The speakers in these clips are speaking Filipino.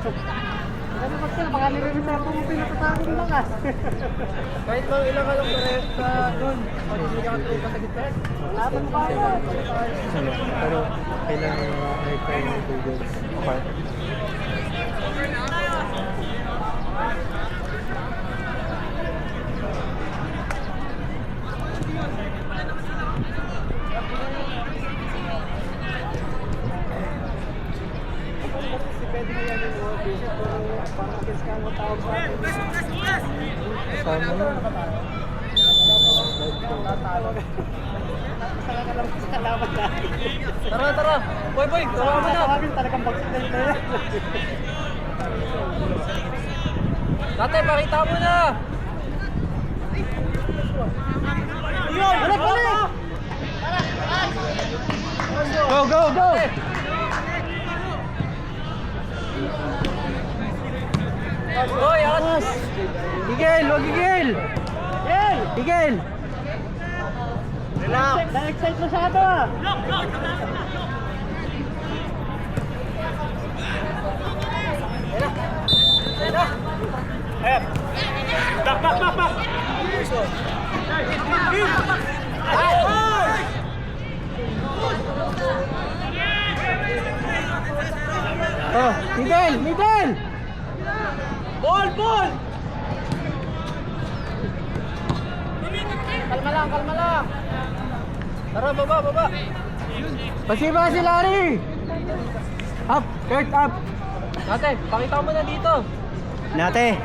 Ano ba sila? Baka nire-reserve mo pinapatawag ng lakas. Kahit lang ilang ka lang parehas sa doon. Pag hindi ka trupa sa gitna. Wala pa ba? Pero kailangan may tayo ng tubig. Okay. Pwede mo yan yung mga visit pero parang against ka ang matawag sa atin. Sama mo. Saka ka lang sa kalaban natin. Tara, tara! Boy, boy! Tara mo na! Tawagin talagang bagsik na yun. Dati, pakita mo na! Balik, balik! Go, go, go! Boy, akas! Tigil, wag tigil! Yel! Tigil! Na-excite masyado ah! Oh, tigil, tigil! Ball, ball! Kalma lang, kalma lang! Tara, baba, baba! Pasiba si Larry! Up, Kurt, up! Dati, pakita mo na dito! Nate,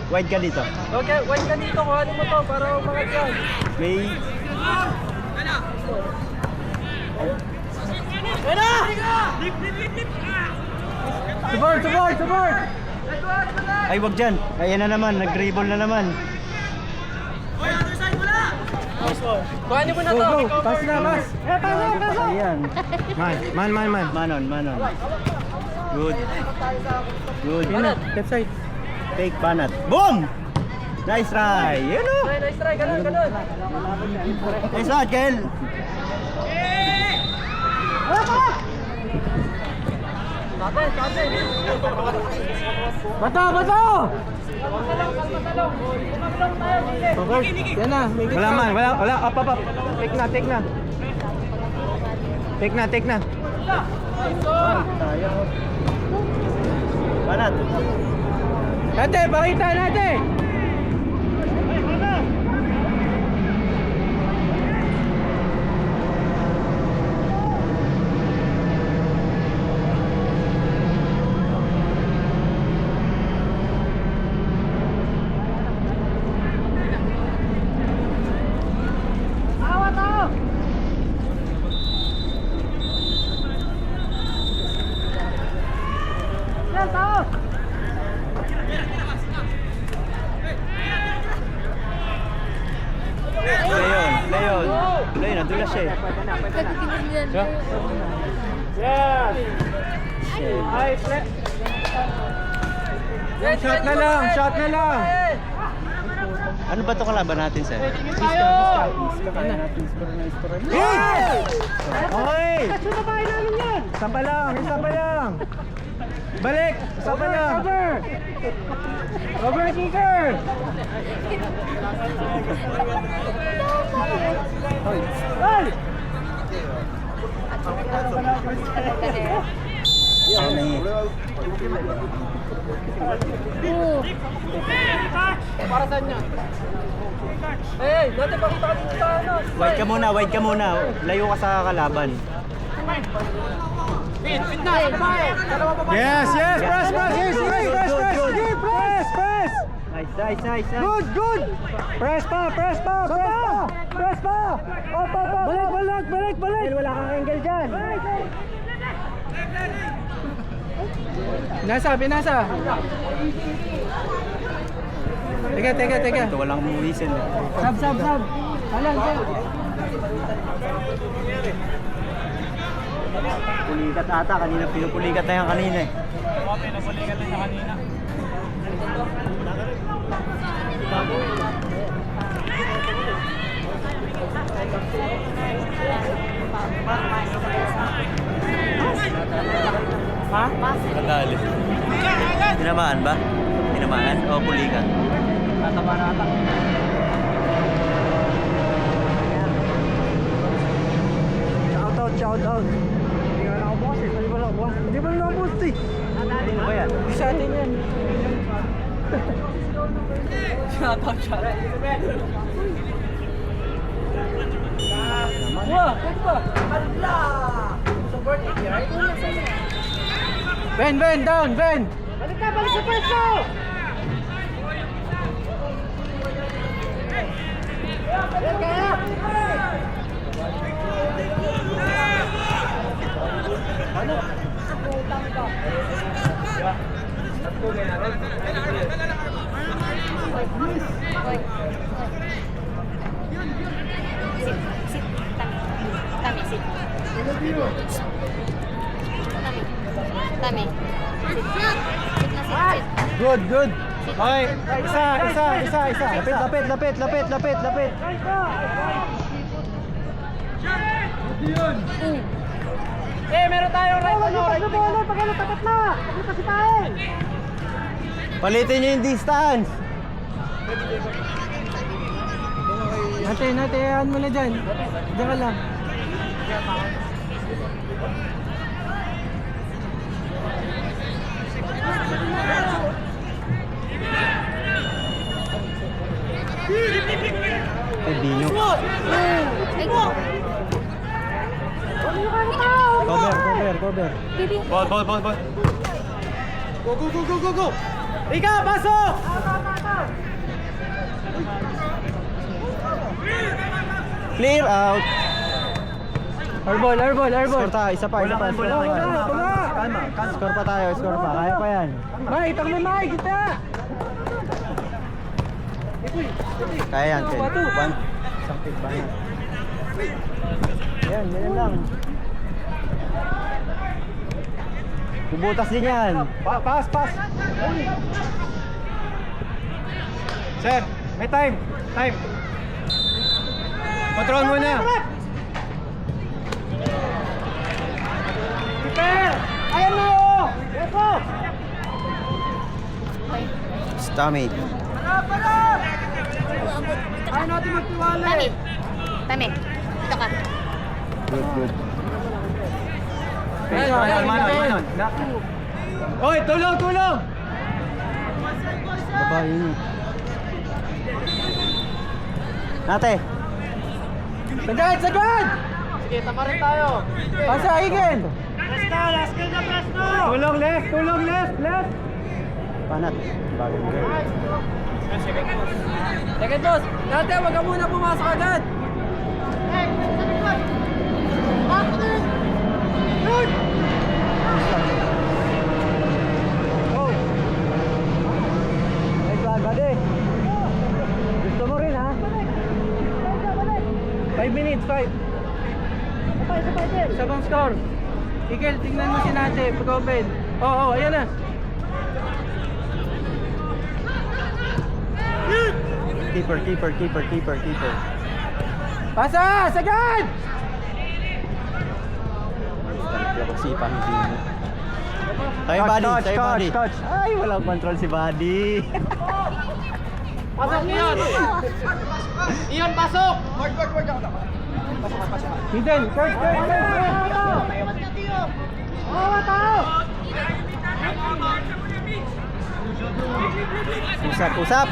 wide ka dito. Okay, wait ka dito, kuhanin mo to para umangat yan. May Support, support, support! ay wag diyan. Ayan na naman, nag-dribble na naman. Kuhanin mo na Go, to! go! Pass na, pass! Ayan. Man! Manon. Good. Good. Yun na, left side. Take banat. Boom! Nice try. Yun o. Nice try, ganun, ganun! Nice shot, Kel. Dati, dati! Bato, bato! Okay, yan na. Wala man, wala. Up. Take na. Take na. Banat. Nate, pakita natin! Leon, nadulas siya eh. Yes! Ay, pre! Shot na lang! Ano ba 'to kalaban natin, sir? Tayo! Yes! Okay! Sumabahin namin yan! Isa pa lang! Balik! Isa pa lang! Cover kicker! Ay! Para saan yan? Eh, dati, pakita ka dito sa ano! Wide ka muna. Layo ka sa kalaban. Fit na! Babae! Dalawa babae! Yes! Press! Press! Nice. Good! Press pa! Balik! Wala kang angle dyan! Binasa! Teka. Ito walang whistle. Sab! Alang, sab! Pulikat ata, kanina pinupulikat na yan kanina eh. Pinupulikat na siya kanina. Ha? Nadali. Tinamaan ba? Tinamaan? O, pulikan? Tatama na ata. Shout out. Hindi nga nakabukas eh. Hindi ba nakabukas? Hindi ba nakabukas eh? Ano ba yan? Sa atin yan. Shout out. Wah, pwede ba? Support it, right? Ben, down, Ben! Balik sa pwesto! Yan kaya! Ano? Tami, sit. Tami. Sit na, sit. Good, good. Okay, isa. Lapit. Meron tayong right on. Pagkano tapat na! Hindi pa si Pael! Palitin nyo yung distance. Natin mo na dyan. Diyan ka lang. Dino. Cover. Bibi. Ball. Go! Ika, pasok! Clear out. Airball. Score tayo, isa pa. Wala. Score pa tayo, Kaya pa yan. Mike, kita! Kaya yan, Ken. One. Isang pick ba na? Yan lang. Bubutas din yan. Pass! Sir, may time! Control mo na! Prepare! Ayan mo! Yes po! Stomach. Ayaw natin magtiwala eh! Tami. Dito ka. Good. Manon. Oy, tulong! Babae yun. Nate. Sagad! Sige, tama rin tayo. Pasa, Igen! Last goal! Tulong left! Panat. Bagay mo. Second boss, dati wag ka muna pumasok agad. Go! Ay, bagade. Gusto mo rin, ha? 5 minutes, 5. Isa bang score? Igel, tingnan mo si Nate, pag-open. Oo, ayan na. Keeper. Pasa! Sagad! Sipang hindi. Tayo body. Ay, walang control si body. Pasok Ian! Ian, pasok! Word. Hidden! First!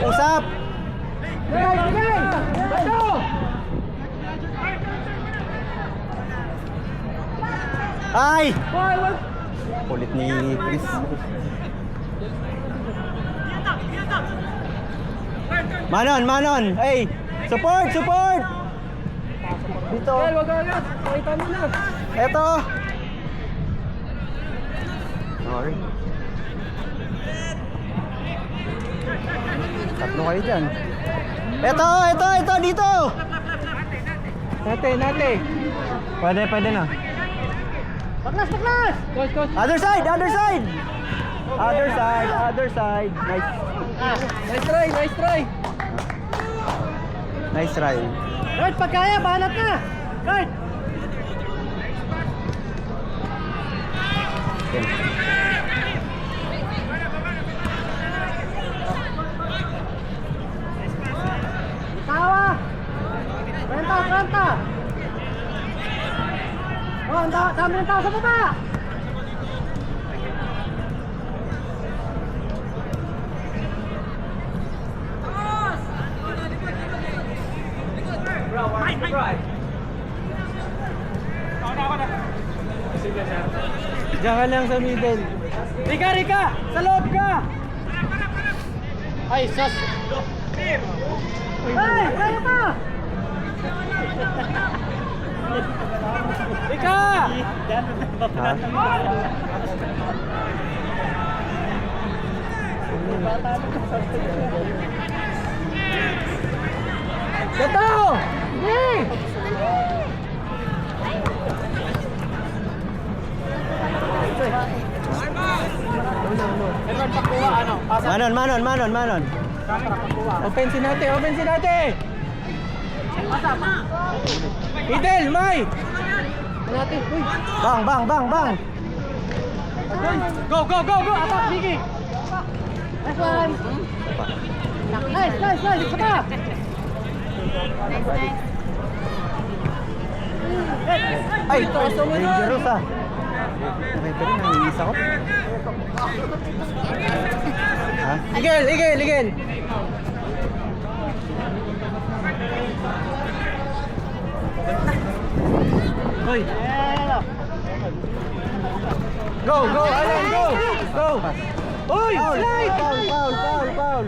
Usap! Ay! Kulit ni Chris. Manon! Hey! Support! Dito! Wag agad! Pakita mo na! Eto! Sorry. Tatlo kayo dyan. Eto! Dito! Nate! Pwede na. Baklas! Coach! Other side! Nice. Nice try. Guard, pagkaya, bahalat na! Guard! Dami ng tao sa baba! Diyan ka lang sa middle. Rika, Rika! Sa loob ka! Ay, sus! Ay, kaya ka! Rika! Gato! Hey! Edward, pakuha, ano? Manon. Offensive natin! Idel, May! Natin, uy! Bang. Go! Atak, Vicky! Nice one! Nice! Isa pa! Nice, nice. Ay, dangerous ah. Referee, nanginis ako. Ha? Igel! Hoy! Go, Alan, go! Hoy! Slide! Foul.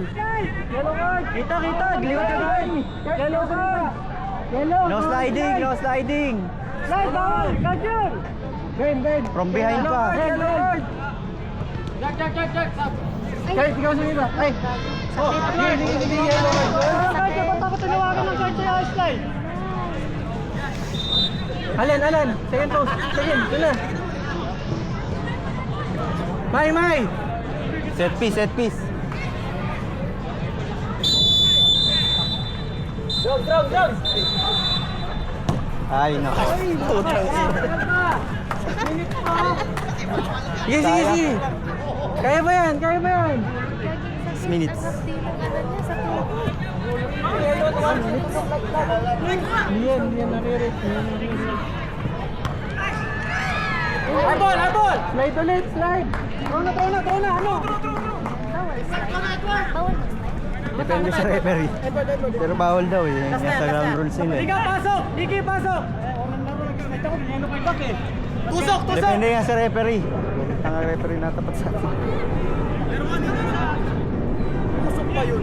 Yellow card! Kita! Gliwat ka doon! Yellow card! No sliding. Slide, bawal! Card yun! Ben! From behind pa. Yellow card! Jack! Kahit ikaw sa iba. Ay! Oh, hindi yellow card. Card ka, ba't ako tinawagan ng card sa'yo, slide? Alan, second post. Second, doon na. May! Set piece. Drag! Ay, nako. Sige. Kaya ba yan? 6 minutes. Hindi yan nare-rate. Arbol! Slide ulit, slide. Throw na! Ano? Bawal. Depende sa referee. Pero bawal daw eh. Yan sa ground rules nila eh. Liga, pasok! Ligi, pasok! Tusok! Depende nga sa referee. Ang referee natapat sa atin. Pasok pa yun.